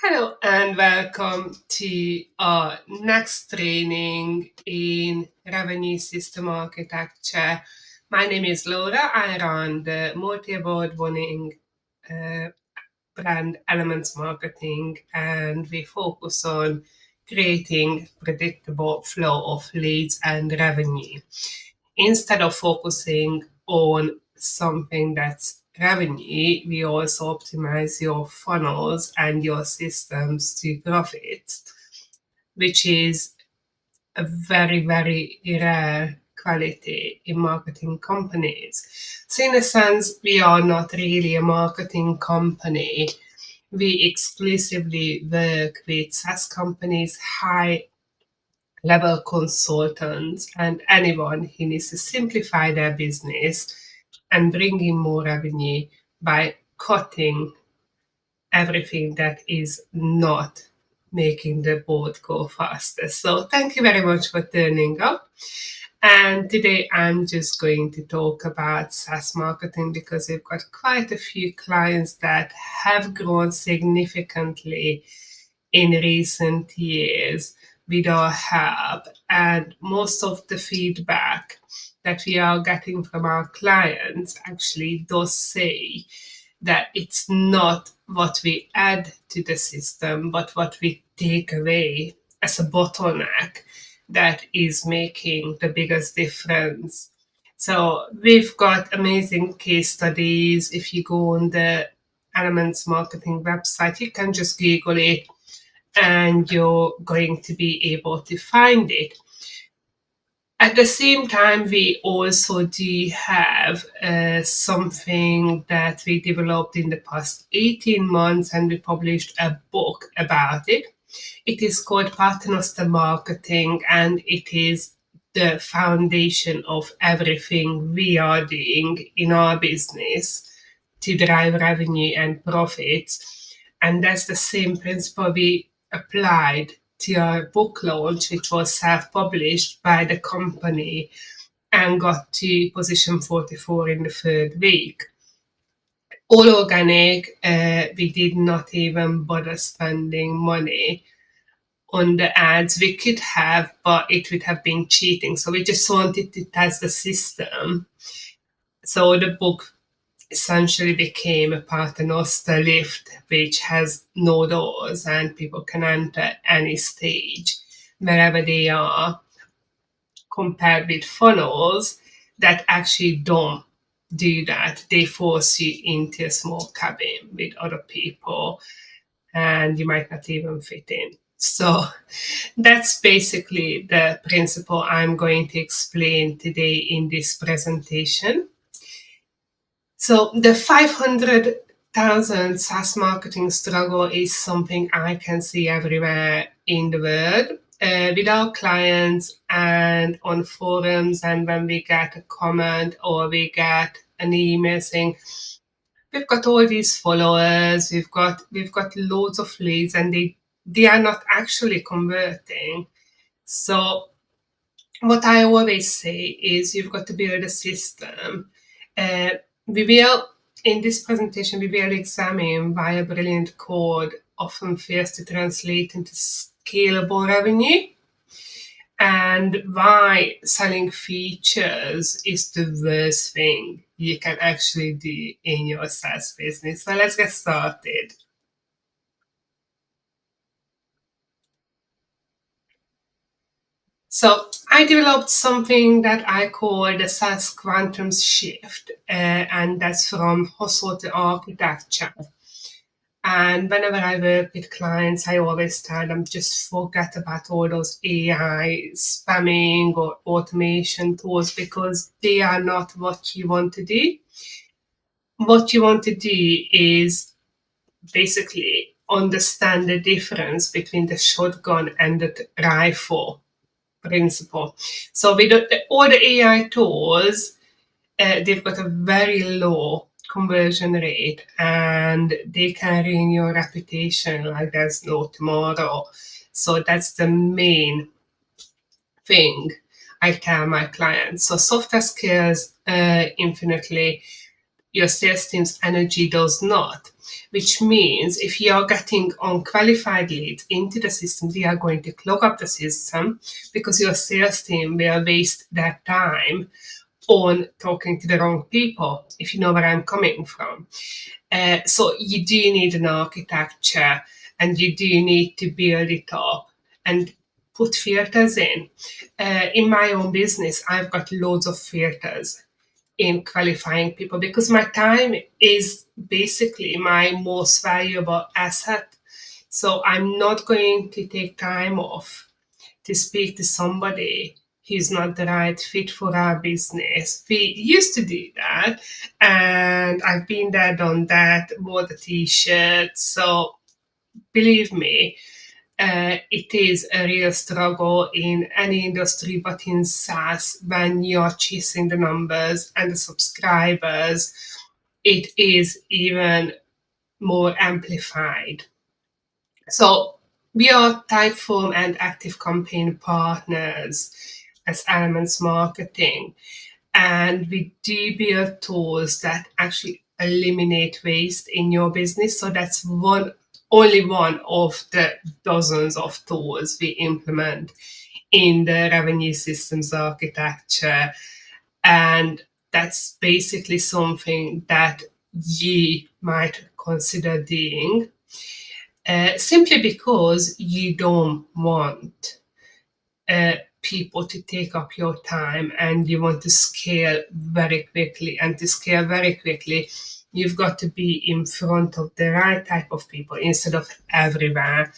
Hello and welcome to our next training in revenue system architecture. My name is Laura. I run the multi-award winning brand Elements Marketing, and we focus on creating predictable flow of leads and revenue instead of focusing on something that's revenue. We also optimize your funnels and your systems to profit, which is a very, very rare quality in marketing companies. So in a sense, we are not really a marketing company. We exclusively work with SaaS companies, high level consultants, and anyone who needs to simplify their business and bring in more revenue by cutting everything that is not making the boat go faster. So thank you very much for turning up. And today I'm just going to talk about SaaS marketing because we've got quite a few clients that have grown significantly in recent years with our help. And most of the feedback that we are getting from our clients actually does say that it's not what we add to the system, but what we take away as a bottleneck that is making the biggest difference. So we've got amazing case studies. If you go on the Elements Marketing website, you can just Google it and you're going to be able to find it. At the same time, we also do have something that we developed in the past 18 months, and we published a book about it. It is called Paternoster Marketing, and it is the foundation of everything we are doing in our business to drive revenue and profits. And that's the same principle we applied to our book launch, which was self-published by the company and got to position 44 in the third week. All organic. We did not even bother spending money on the ads. We could have, but it would have been cheating. So we just wanted to test the system. So the book essentially became a Paternoster lift, which has no doors and people can enter any stage wherever they are, compared with funnels that actually don't do that. They force you into a small cabin with other people and you might not even fit in. So that's basically the principle I'm going to explain today in this presentation. So the 500,000 SaaS marketing struggle is something I can see everywhere in the world with our clients and on forums, and when we get a comment or we get an email saying, we've got all these followers, we've got loads of leads, and they are not actually converting. So what I always say is you've got to build a system. In this presentation, we will examine why a brilliant code often fails to translate into scalable revenue, and why selling features is the worst thing you can actually do in your SaaS business. So let's get started. So I developed something that I call the SaaS quantum shift, and that's from hustle to architecture. And whenever I work with clients, I always tell them just forget about all those AI spamming or automation tools because they are not what you want to do. What you want to do is basically understand the difference between the shotgun and the rifle principle. So with all the AI tools, they've got a very low conversion rate and they can ruin your reputation like there's no tomorrow. So that's the main thing I tell my clients. So software scales infinitely, your sales team's energy does not. which means if you're getting unqualified leads into the system, they are going to clog up the system because your sales team will waste their time on talking to the wrong people, if you know where I'm coming from. So you do need an architecture, and you do need to build it up and put filters in. In my own business, I've got loads of filters in qualifying people because my time is basically my most valuable asset. So I'm not going to take time off to speak to somebody who's not the right fit for our business. We used to do that, and I've been there, done that, wore the t-shirt. So believe me, it is a real struggle in any industry, but in SaaS, when you're chasing the numbers and the subscribers, it is even more amplified. So we are Typeform and Active Campaign partners as Elements Marketing, and we do build tools that actually eliminate waste in your business. So that's only one of the dozens of tools we implement in the revenue systems architecture. And that's basically something that you might consider doing, simply because you don't want people to take up your time and you want to scale very quickly. And to scale very quickly, you've got to be in front of the right type of people instead of everywhere.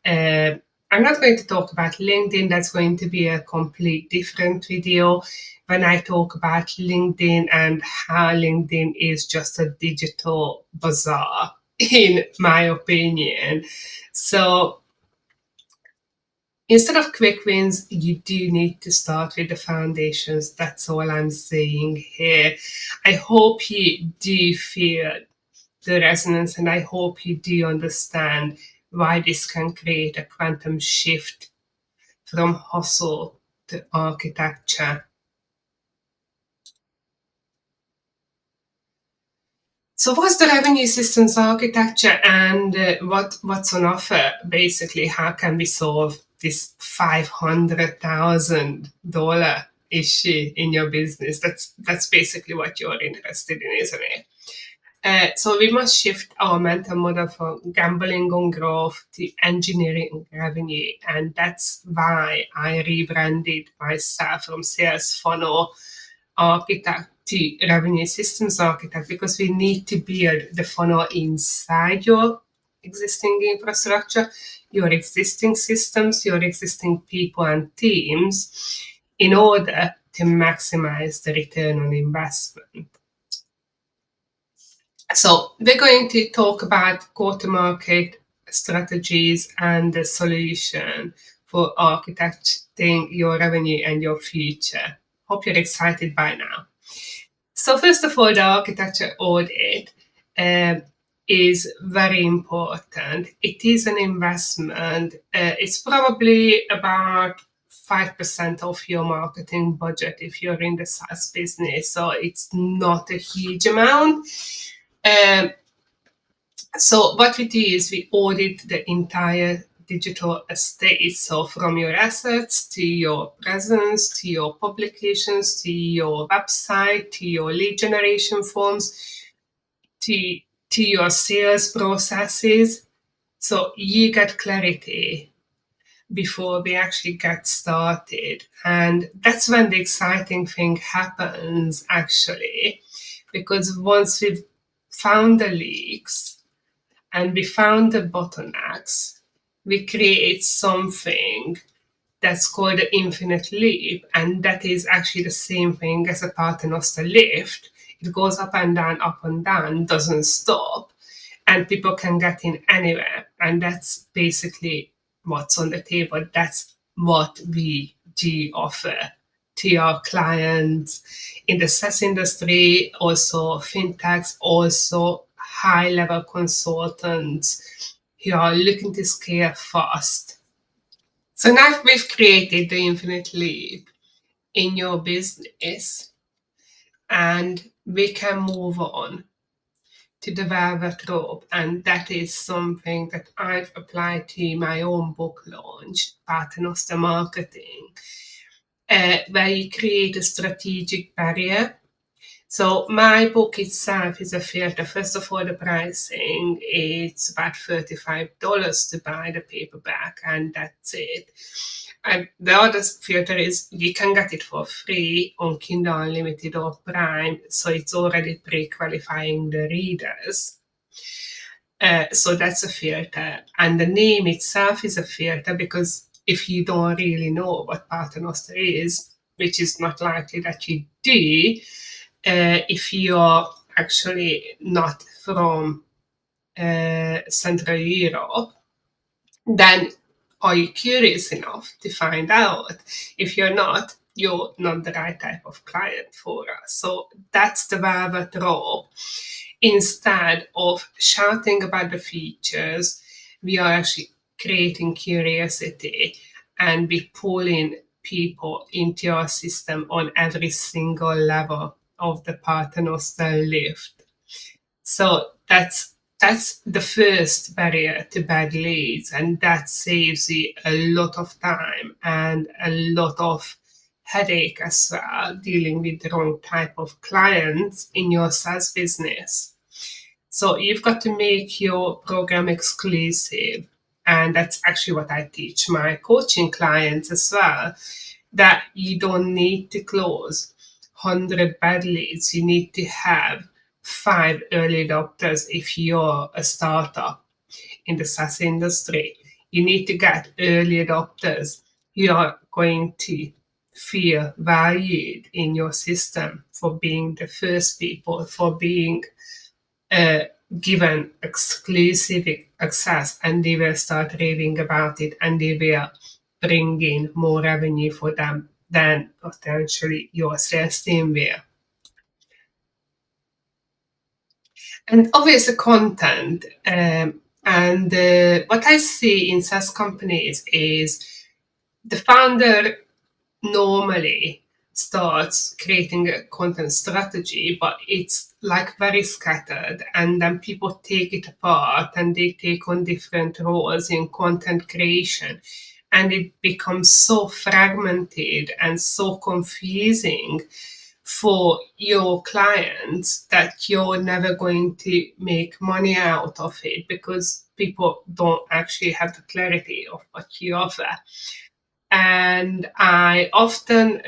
I'm not going to talk about LinkedIn. That's going to be a complete different video when I talk about LinkedIn and how LinkedIn is just a digital bazaar, in my opinion. So instead of quick wins, you do need to start with the foundations. That's all I'm saying here. I hope you do feel the resonance, and I hope you do understand why this can create a quantum shift from hustle to architecture. So what's the revenue systems architecture, and what's on offer? Basically, how can we solve this $500,000 issue in your business? That's basically what you're interested in, isn't it? So we must shift our mental model from gambling on growth to engineering revenue, and that's why I rebranded myself from sales funnel architect to revenue systems architect, because we need to build the funnel inside your existing infrastructure, your existing systems, your existing people and teams, in order to maximize the return on investment. So we're going to talk about go-to-market strategies and the solution for architecting your revenue and your future. Hope you're excited by now. So first of all, the architecture audit is very important. It is an investment. It's probably about 5% of your marketing budget if you're in the SaaS business. So it's not a huge amount. So what we do is we audit the entire digital estate. So from your assets to your presence, to your publications, to your website, to your lead generation forms, to your sales processes. So you get clarity before we actually get started. And that's when the exciting thing happens, actually, because once we've found the leaks and we found the bottlenecks, we create something that's called the infinite leap, and that is actually the same thing as a Paternoster lift. It goes up and down, doesn't stop, and people can get in anywhere. And that's basically what's on the table. That's what we do offer to our clients in the SaaS industry, also fintechs, also high-level consultants who are looking to scale fast. So now we've created the infinite leap in your business, and we can move on to the velvet rope, and that is something that I've applied to my own book launch, Paternoster Marketing, where you create a strategic barrier. So my book itself is a filter. First of all, the pricing, it's about $35 to buy the paperback, and that's it. And the other filter is you can get it for free on Kindle Unlimited or Prime, so it's already pre-qualifying the readers. So that's a filter. And the name itself is a filter, because if you don't really know what Paternoster is, which is not likely that you do, if you're actually not from Central Europe, then are you curious enough to find out? If you're not, you're not the right type of client for us. So that's the velvet rope. Instead of shouting about the features, we are actually creating curiosity, and we pulling people into our system on every single level of the Paternoster lift. So that's the first barrier to bad leads, and that saves you a lot of time and a lot of headache as well, dealing with the wrong type of clients in your SaaS business. So you've got to make your program exclusive, and that's actually what I teach my coaching clients as well, that you don't need to close 100 bad leads. You need to have 5 early adopters if you're a startup in the SaaS industry. You need to get early adopters who are going to feel valued in your system for being the first people, for being given exclusive access, and they will start raving about it, and they will bring in more revenue for them than potentially your sales team will. And obviously content. And what I see in SaaS companies is the founder normally starts creating a content strategy, but it's like very scattered, and then people take it apart and they take on different roles in content creation, and it becomes so fragmented and so confusing for your clients that you're never going to make money out of it, because people don't actually have the clarity of what you offer. And I often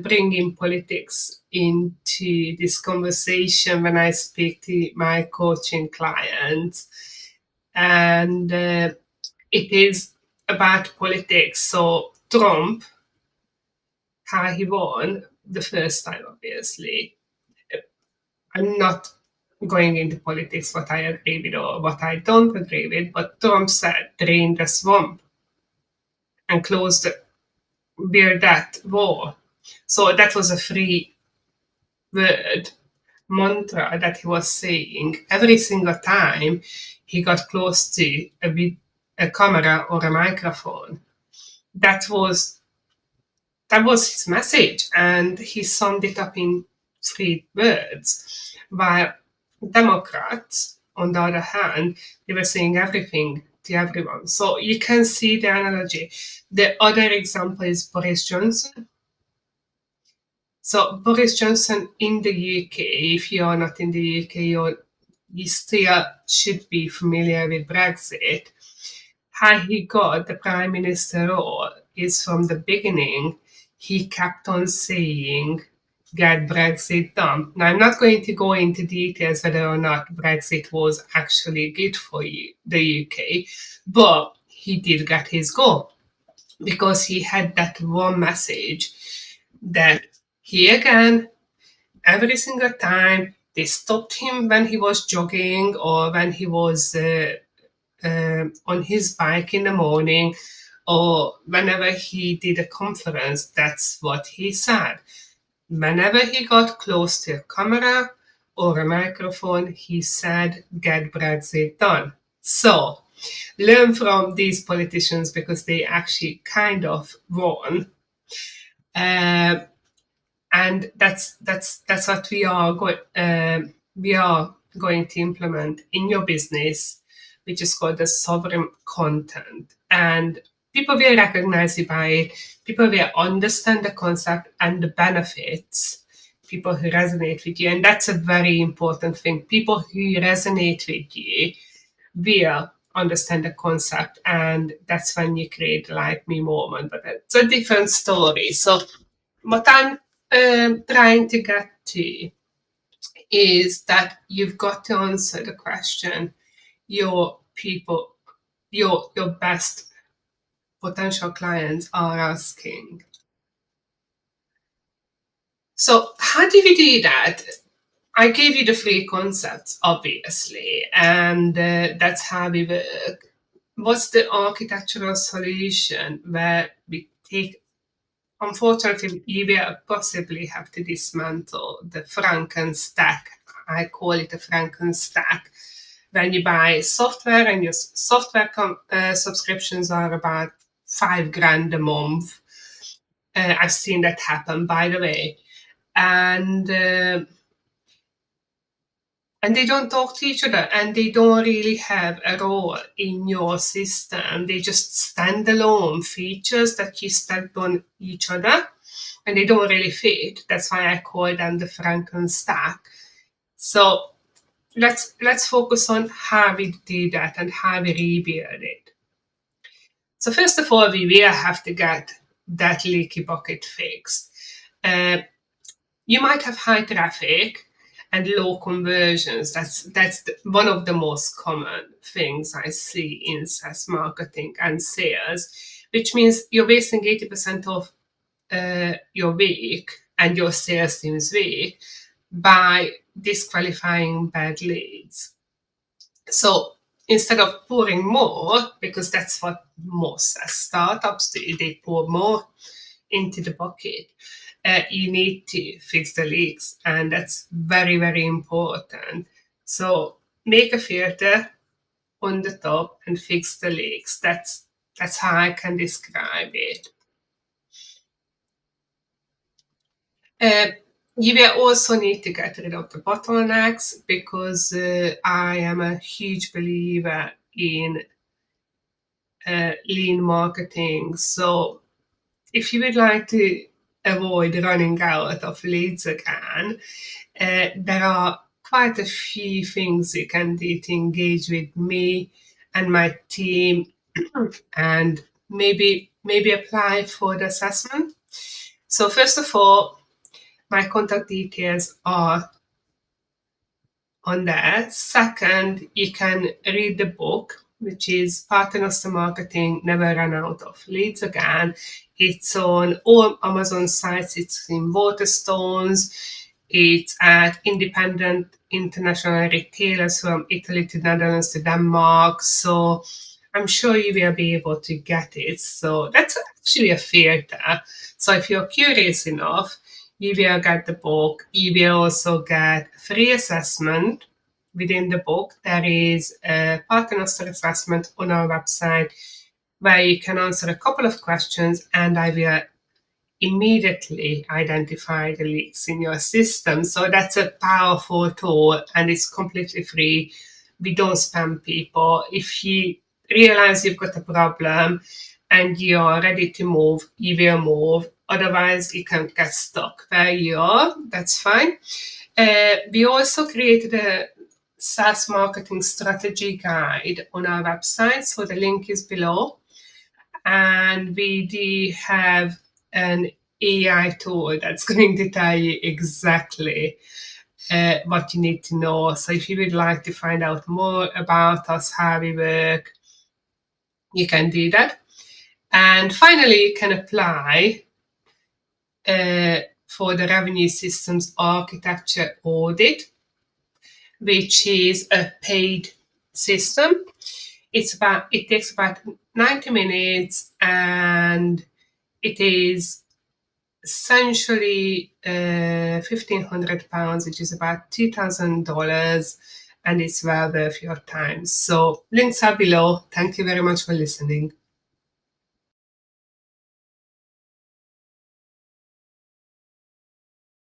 bring in politics into this conversation when I speak to my coaching clients. And it is about politics. So Trump, how he won the first time, obviously. I'm not going into politics, what I agree with or what I don't agree with, but Trump said, drain the swamp and close the bear that war. So that was a free word mantra that he was saying every single time he got close to a camera or a microphone. That was his message, and he summed it up in 3 words. While Democrats, on the other hand, they were saying everything to everyone. So you can see the analogy. The other example is Boris Johnson. So Boris Johnson in the UK, if you are not in the UK, you still should be familiar with Brexit. How he got the Prime Minister role is from the beginning, he kept on saying, get Brexit done. Now, I'm not going to go into details whether or not Brexit was actually good for the UK, but he did get his goal, because he had that one message that he again, every single time they stopped him when he was jogging or when he was on his bike in the morning, or whenever he did a conference, that's what he said. Whenever he got close to a camera or a microphone, he said, get Brexit done. So learn from these politicians, because they actually kind of won. And that's what we are going to implement in your business, which is called the sovereign content. And people will recognize you by it. People will understand the concept and the benefits. People who resonate with you. And that's a very important thing. People who resonate with you will understand the concept. And that's when you create the like me moment. But it's a different story. So what I'm trying to get to is that you've got to answer the question your people, your best potential clients are asking. So how do we do that? I gave you the three concepts, obviously, and that's how we work. What's the architectural solution where we take, unfortunately, you will possibly have to dismantle the Frankenstack. I call it a Frankenstack. When you buy software and your software subscriptions are about $5,000 a month. I've seen that happen, by the way. And they don't talk to each other, and they don't really have a role in your system. They just standalone features that you stacked on each other, and they don't really fit. That's why I call them the Frankenstack. So let's focus on how we do that and how we rebuild it. So first of all, we will have to get that leaky bucket fixed. You might have high traffic and low conversions. That's one of the most common things I see in SaaS marketing and sales, which means you're wasting 80% of your week and your sales team's week by disqualifying bad leads. So instead of pouring more, because that's what most startups do, they pour more into the bucket. You need to fix the leaks, and that's very, very important. So make a filter on the top and fix the leaks. That's how I can describe it. You will also need to get rid of the bottlenecks, because I am a huge believer in lean marketing. So if you would like to avoid running out of leads again, there are quite a few things you can do to engage with me and my team and maybe apply for the assessment. So first of all, my contact details are on there. Second, you can read the book, which is Paternoster Marketing, Never Run Out of Leads Again. It's on all Amazon sites. It's in Waterstones. It's at independent international retailers from Italy to Netherlands to Denmark. So I'm sure you will be able to get it. So that's actually a filter. So if you're curious enough, you will get the book. You will also get free assessment within the book. There is a Paternoster assessment on our website where you can answer a couple of questions, and I will immediately identify the leaks in your system. So that's a powerful tool, and it's completely free. We don't spam people. If you realize you've got a problem and you're ready to move, you will move. Otherwise, you can get stuck where you are. That's fine. We also created a SaaS marketing strategy guide on our website. So the link is below. And we do have an AI tool that's going to tell you exactly what you need to know. So if you would like to find out more about us, how we work, you can do that. And finally, you can apply for the revenue systems architecture audit, which is a paid system. It takes about 90 minutes, and it is essentially £1,500, which is about $2,000, and it's well worth your time. So links are below. Thank you very much for listening.